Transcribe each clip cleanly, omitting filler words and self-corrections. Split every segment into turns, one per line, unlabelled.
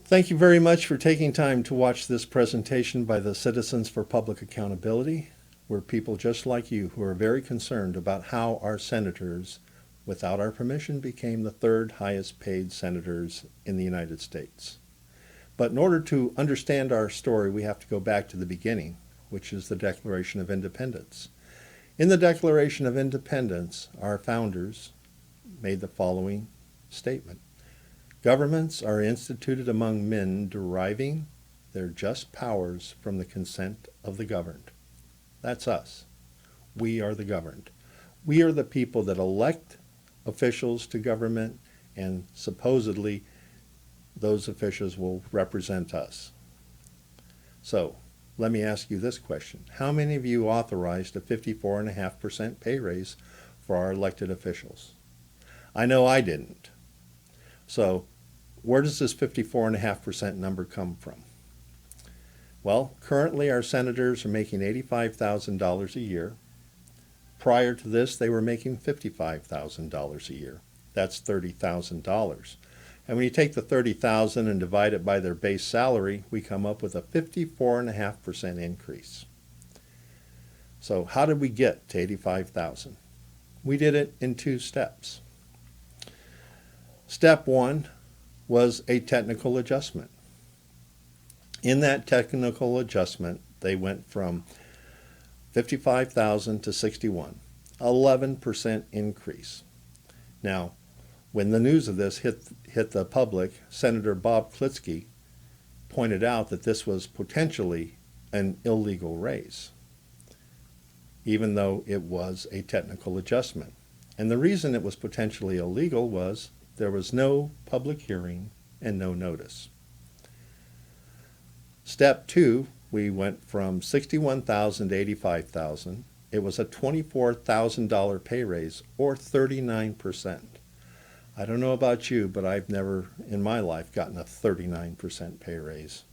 Thank you very much for taking time to watch this presentation by the Citizens for Public Accountability. We're people just like you who are very concerned about how our senators, without our permission, became the third highest paid senators in the United States. But in order to understand our story, we have to go back to the beginning, which is the Declaration of Independence. In the Declaration of Independence, our founders made the following statement. Governments are instituted among men deriving their just powers from the consent of the governed. That's us. We are the governed. We are the people that elect officials to government, and supposedly those officials will represent us. So let me ask you this question. How many of you authorized a 54.5% pay raise for our elected officials? I know I didn't. So where does this 54.5% number come from? Well, currently our senators are making $85,000 a year. Prior to this, they were making $55,000 a year. That's $30,000. And when you take the $30,000 and divide it by their base salary, we come up with a 54.5% increase. So how did we get to $85,000? We did it in two steps. Step one was a technical adjustment. In that technical adjustment, they went from 55,000 to 61, 11% increase. Now, when the news of this hit the public, Senator Bob Klitsky pointed out that this was potentially an illegal raise, even though it was a technical adjustment. And the reason it was potentially illegal was there was no public hearing and no notice. Step two, we went from $61,000 to $85,000. It was a $24,000 pay raise, or 39%. I don't know about you, but I've never in my life gotten a 39% pay raise.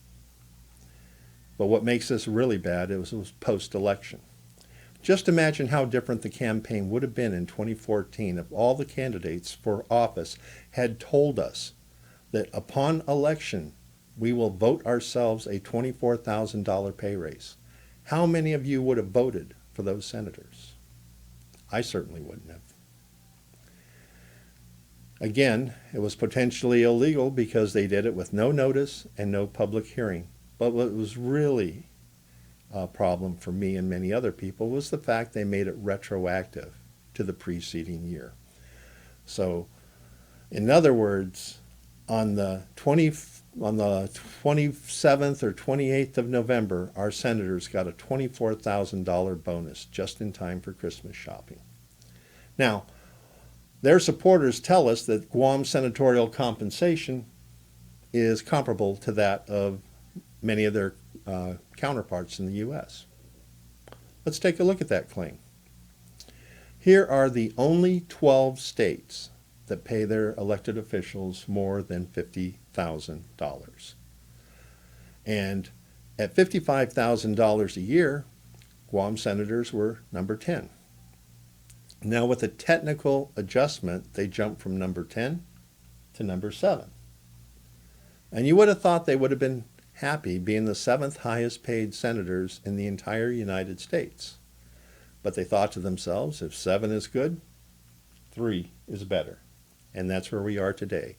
But what makes this really bad is it was post-election. Just imagine how different the campaign would have been in 2014 if all the candidates for office had told us that upon election we will vote ourselves a $24,000 pay raise. How many of you would have voted for those senators? I certainly wouldn't have. Again, it was potentially illegal because they did it with no notice and no public hearing. But what was really a problem for me and many other people was the fact they made it retroactive to the preceding year. So, in other words, on the 27th or 28th of November, our senators got a $24,000 bonus just in time for Christmas shopping. Now, their supporters tell us that Guam senatorial compensation is comparable to that of many of their counterparts in the U.S. Let's take a look at that claim. Here are the only 12 states that pay their elected officials more than $50,000. And at $55,000 a year, Guam senators were number 10. Now with a technical adjustment, they jumped from number 10 to number 7. And you would have thought they would have been happy being the 7th highest paid senators in the entire United States. But they thought to themselves, if 7 is good, 3 is better. And that's where we are today.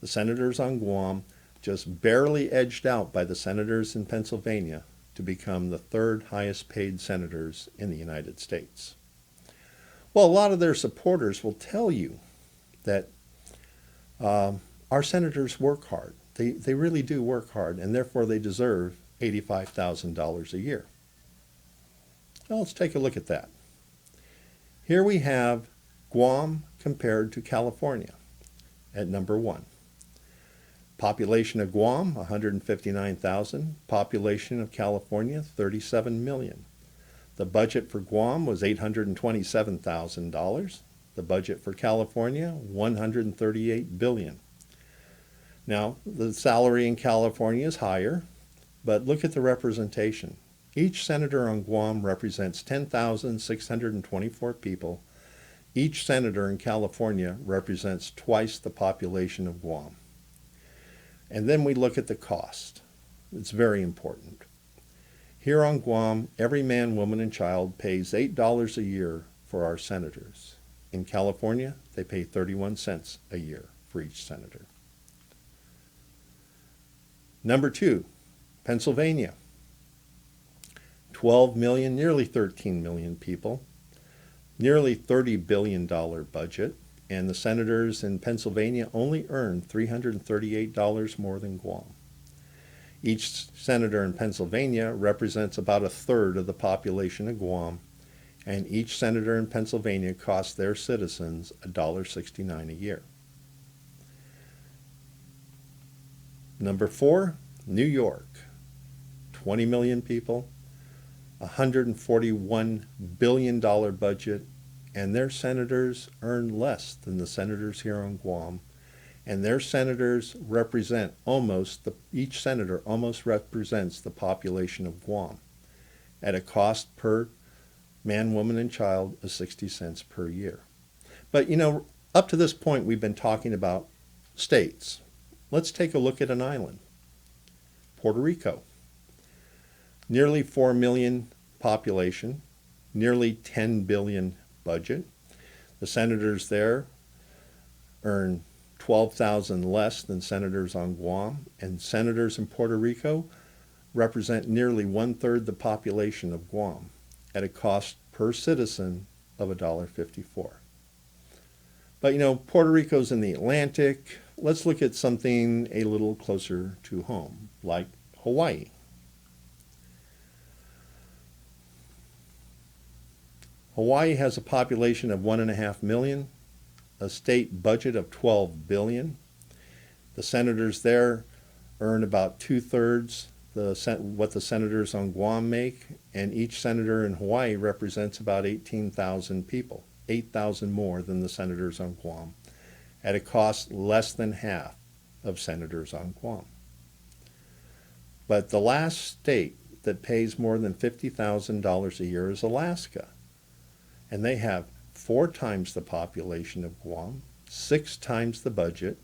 The senators on Guam just barely edged out by the senators in Pennsylvania to become the 3rd highest paid senators in the United States. Well, a lot of their supporters will tell you that our senators work hard. They really do work hard, and therefore they deserve $85,000 a year. Well, let's take a look at that. Here we have Guam compared to California at number 1. Population of Guam, 159,000. Population of California, 37 million. The budget for Guam was $827,000. The budget for California, $138 billion. Now, the salary in California is higher, but look at the representation. Each senator on Guam represents 10,624 people. Each senator in California represents twice the population of Guam. And then we look at the cost. It's very important. Here on Guam, every man, woman, and child pays $8 a year for our senators. In California, they pay 31 cents a year for each senator. Number 2, Pennsylvania. 12 million, nearly 13 million people, nearly $30 billion budget, and the senators in Pennsylvania only earn $338 more than Guam. Each senator in Pennsylvania represents about a third of the population of Guam, and each senator in Pennsylvania costs their citizens $1.69 a year. Number 4, New York. 20 million people, $141 billion budget, and their senators earn less than the senators here on Guam. And their senators represent each senator almost represents the population of Guam at a cost per man, woman, and child of 60 cents per year. But up to this point, we've been talking about states. Let's take a look at an island, Puerto Rico. Nearly 4 million population, nearly 10 billion budget. The senators there earn 12,000 less than senators on Guam, and senators in Puerto Rico represent nearly 1/3 the population of Guam at a cost per citizen of $1.54. But Puerto Rico's in the Atlantic. Let's look at something a little closer to home, like Hawaii. Hawaii has a population of 1.5 million, a state budget of $12 billion. The senators there earn about 2/3 what the senators on Guam make, and each senator in Hawaii represents about 18,000 people, 8,000 more than the senators on Guam, at a cost less than half of senators on Guam. But the last state that pays more than $50,000 a year is Alaska, and they have 4 times the population of Guam, 6 times the budget.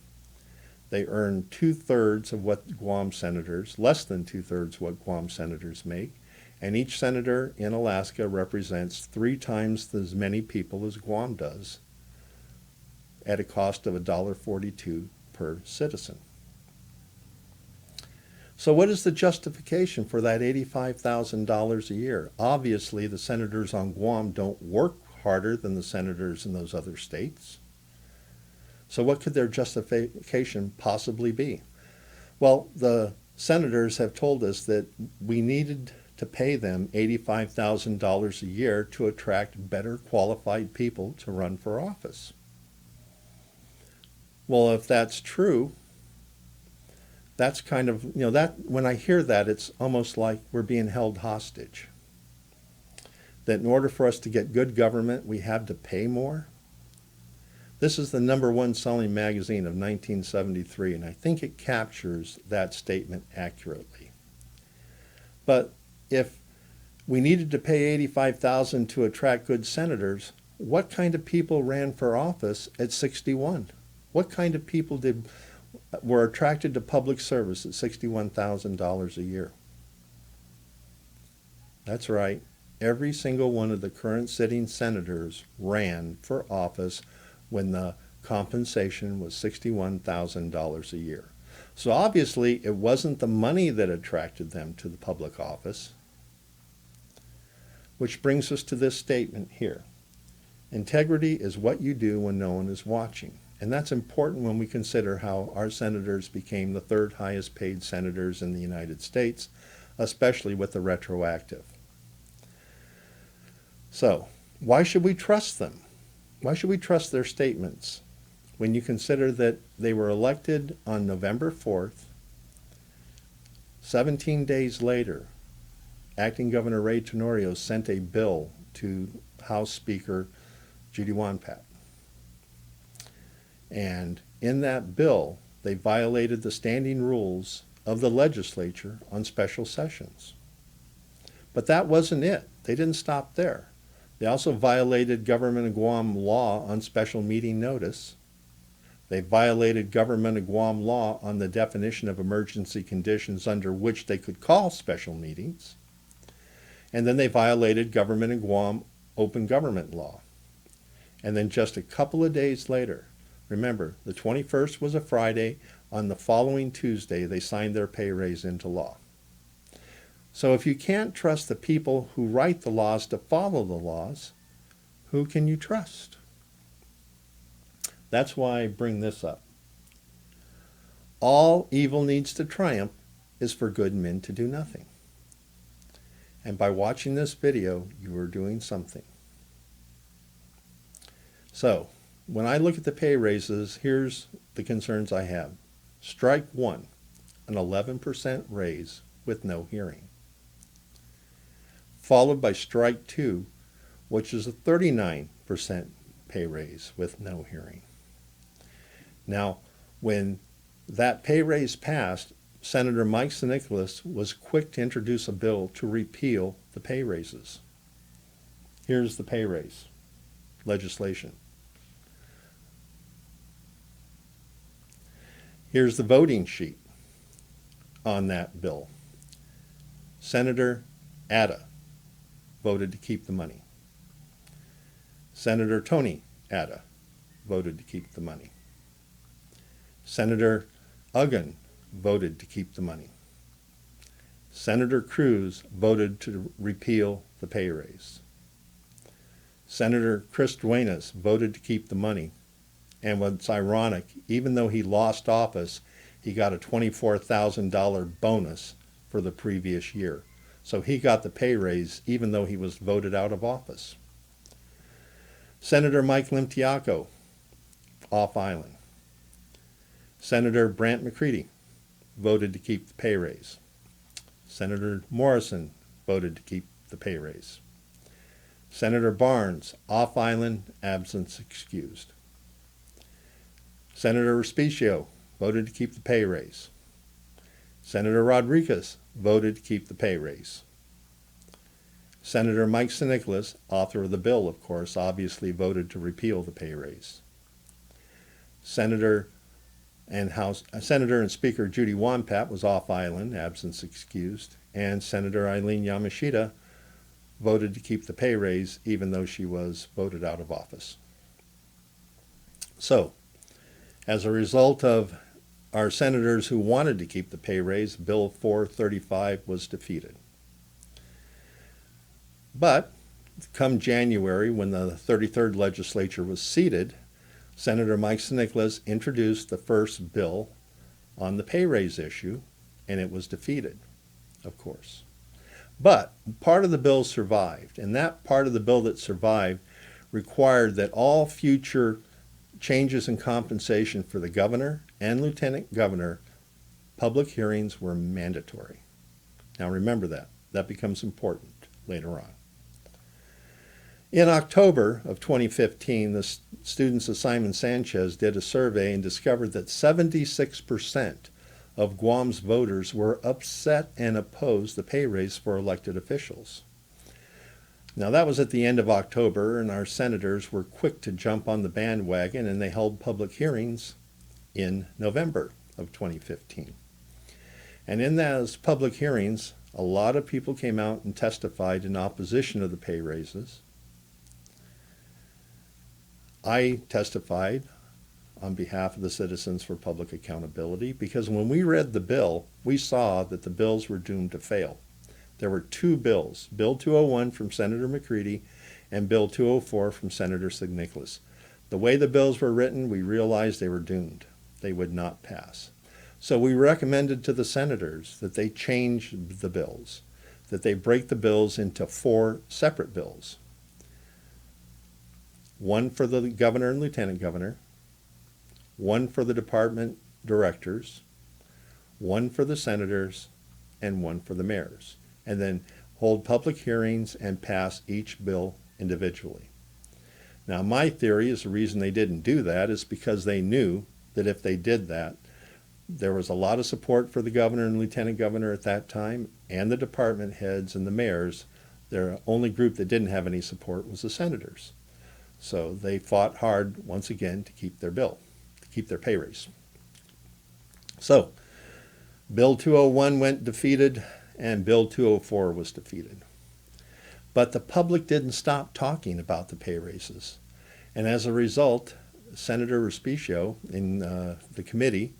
They earn 2/3 of what Guam senators, less than 2/3 what Guam senators make, and each senator in Alaska represents 3 times as many people as Guam does, at a cost of $1.42 per citizen. So what is the justification for that $85,000 a year? Obviously, the senators on Guam don't work harder than the senators in those other states. So what could their justification possibly be? Well, the senators have told us that we needed to pay them $85,000 a year to attract better qualified people to run for office. Well, if that's true, that's kind of, when I hear that, it's almost like we're being held hostage. That in order for us to get good government, we have to pay more. This is the #1 selling magazine of 1973, and I think it captures that statement accurately. But if we needed to pay $85,000 to attract good senators, what kind of people ran for office at 61? What kind of people were attracted to public service at $61,000 a year? That's right. Every single one of the current sitting senators ran for office when the compensation was $61,000 a year. So obviously it wasn't the money that attracted them to the public office. Which brings us to this statement here. Integrity is what you do when no one is watching. And that's important when we consider how our senators became the 3rd highest paid senators in the United States, especially with the retroactive. So, why should we trust them? Why should we trust their statements when you consider that they were elected on November 4th, 17 days later, Acting Governor Ray Tenorio sent a bill to House Speaker Judy Wonpat. And in that bill, they violated the standing rules of the legislature on special sessions. But that wasn't it. They didn't stop there. They also violated Government of Guam law on special meeting notice They violated government of Guam law on the definition of emergency conditions under which they could call special meetings. And then they violated government of Guam open government law. And then just a couple of days later, remember, the 21st was a Friday. On the following Tuesday, they signed their pay raise into law. So if you can't trust the people who write the laws to follow the laws, who can you trust? That's why I bring this up. All evil needs to triumph is for good men to do nothing. And by watching this video, you are doing something. So, when I look at the pay raises, here's the concerns I have. Strike one, an 11% raise with no hearing. Followed by strike two, which is a 39% pay raise with no hearing. Now, when that pay raise passed, Senator Mike Nicholas was quick to introduce a bill to repeal the pay raises. Here's the pay raise legislation. Here's the voting sheet on that bill. Senator Atta voted to keep the money. Senator Tony Atta voted to keep the money. Senator Uggan voted to keep the money. Senator Cruz voted to repeal the pay raise. Senator Chris Duenas voted to keep the money. And what's ironic, even though he lost office, he got a $24,000 bonus for the previous year. So he got the pay raise even though he was voted out of office. Senator Mike Limtiaco, off island. Senator Brant McCready voted to keep the pay raise. Senator Morrison voted to keep the pay raise. Senator Barnes, off island, absence excused. Senator Respicio voted to keep the pay raise. Senator Rodriguez voted to keep the pay raise. Senator Mike Nicholas, author of the bill, of course, obviously voted to repeal the pay raise. Senator and Speaker Judy Wampat was off island, absence excused, and Senator Eileen Yamashita voted to keep the pay raise even though she was voted out of office. So, as a result of our senators who wanted to keep the pay raise, Bill 435 was defeated. But come January, when the 33rd legislature was seated, Senator Mike Nicholas introduced the first bill on the pay raise issue, and it was defeated, of course. But part of the bill survived, and that part of the bill that survived required that all future changes in compensation for the governor and lieutenant governor, public hearings were mandatory. Now remember that. That becomes important later on. In October of 2015, the students of Simon Sanchez did a survey and discovered that 76% of Guam's voters were upset and opposed the pay raise for elected officials. Now that was at the end of October, and our senators were quick to jump on the bandwagon, and they held public hearings in November of 2015. And in those public hearings, a lot of people came out and testified in opposition of the pay raises. I testified on behalf of the Citizens for Public Accountability because when we read the bill, we saw that the bills were doomed to fail. There were two bills, Bill 201 from Senator McCready and Bill 204 from Senator Nicholas. The way the bills were written, we realized they were doomed. They would not pass. So we recommended to the senators that they change the bills, that they break the bills into 4 separate bills. One for the governor and lieutenant governor, one for the department directors, one for the senators, and one for the mayors. And then hold public hearings and pass each bill individually. Now, my theory is the reason they didn't do that is because they knew that if they did that, there was a lot of support for the governor and lieutenant governor at that time, and the department heads and the mayors. Their only group that didn't have any support was the senators. So they fought hard, once again, to keep their bill, to keep their pay raise. So, Bill 201 went defeated, and Bill 204 was defeated. But the public didn't stop talking about the pay raises. And as a result, Senator Respicio in the committee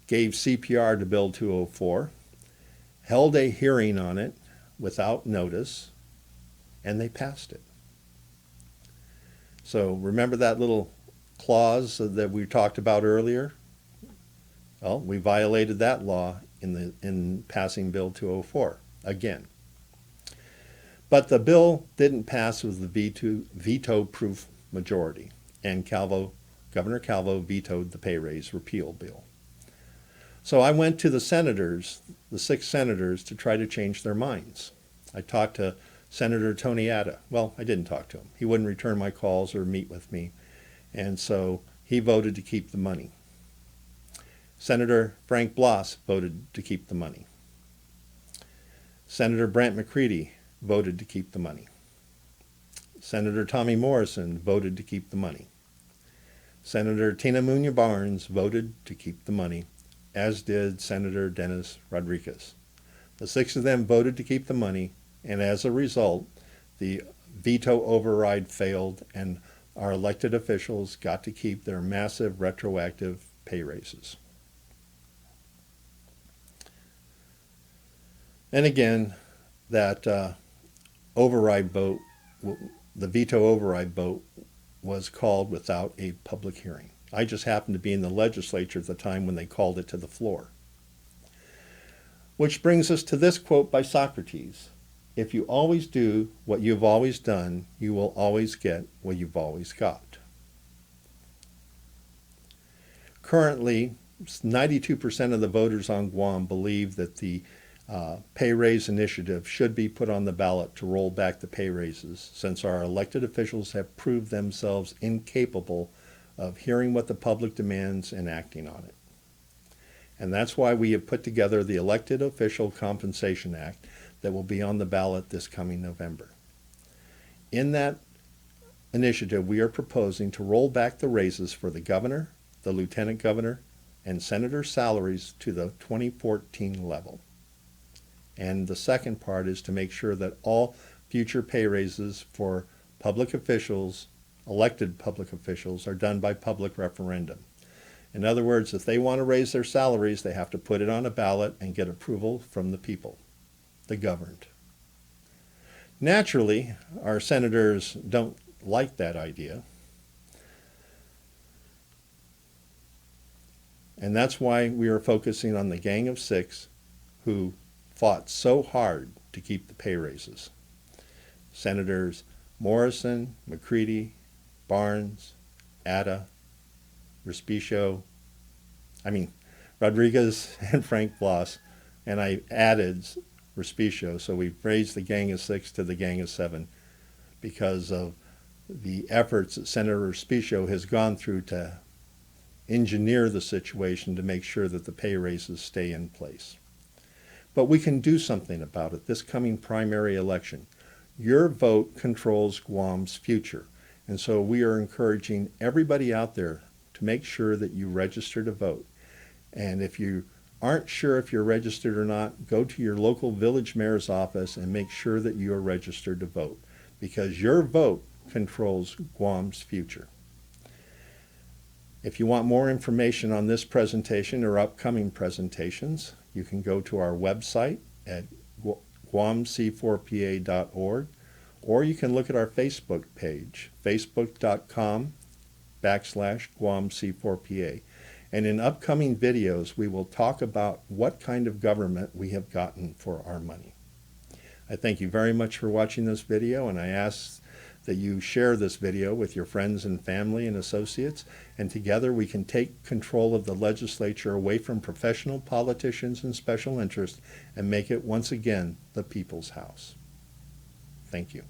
gave CPR to Bill 204, held a hearing on it without notice, and they passed it. So remember that little clause that we talked about earlier? Well, we violated that law in passing Bill 204 again. But the bill didn't pass with the veto-proof majority, and Governor Calvo vetoed the pay raise repeal bill. So I went to the senators, the 6 senators, to try to change their minds. I talked to Senator Tony Atta. Well, I didn't talk to him. He wouldn't return my calls or meet with me, and so he voted to keep the money. Senator Frank Bloss voted to keep the money. Senator Brant McCready voted to keep the money. Senator Tommy Morrison voted to keep the money. Senator Tina Muñoz Barnes voted to keep the money, as did Senator Dennis Rodriguez. The 6 of them voted to keep the money, and as a result, the veto override failed, and our elected officials got to keep their massive retroactive pay raises. And again, that override vote, the veto override vote, was called without a public hearing. I just happened to be in the legislature at the time when they called it to the floor. Which brings us to this quote by Socrates: "If you always do what you've always done, you will always get what you've always got." Currently, 92% of the voters on Guam believe that the pay raise initiative should be put on the ballot to roll back the pay raises, since our elected officials have proved themselves incapable of hearing what the public demands and acting on it. And that's why we have put together the Elected Official Compensation Act that will be on the ballot this coming November. In that initiative, we are proposing to roll back the raises for the governor, the lieutenant governor, and senator salaries to the 2014 level. And the second part is to make sure that all future pay raises for public officials, elected public officials, are done by public referendum. In other words, if they want to raise their salaries, they have to put it on a ballot and get approval from the people, the governed. Naturally, our senators don't like that idea. And that's why we are focusing on the Gang of 6 who fought so hard to keep the pay raises. Senators Morrison, McCready, Barnes, Atta, Rodriguez, and Frank Bloss, and I added Respicio, so we've raised the Gang of 6 to the Gang of 7 because of the efforts that Senator Respicio has gone through to engineer the situation to make sure that the pay raises stay in place. But we can do something about it this coming primary election. Your vote controls Guam's future, and so we are encouraging everybody out there to make sure that you register to vote. And if you aren't sure if you're registered or not, go to your local village mayor's office and make sure that you are registered to vote, because your vote controls Guam's future. If you want more information on this presentation or upcoming presentations, you can go to our website at guamc4pa.org, or you can look at our Facebook page, facebook.com/guamc4pa. And in upcoming videos, we will talk about what kind of government we have gotten for our money. I thank you very much for watching this video, and I ask that you share this video with your friends and family and associates, and together we can take control of the legislature away from professional politicians and special interests and make it once again the people's house. Thank you.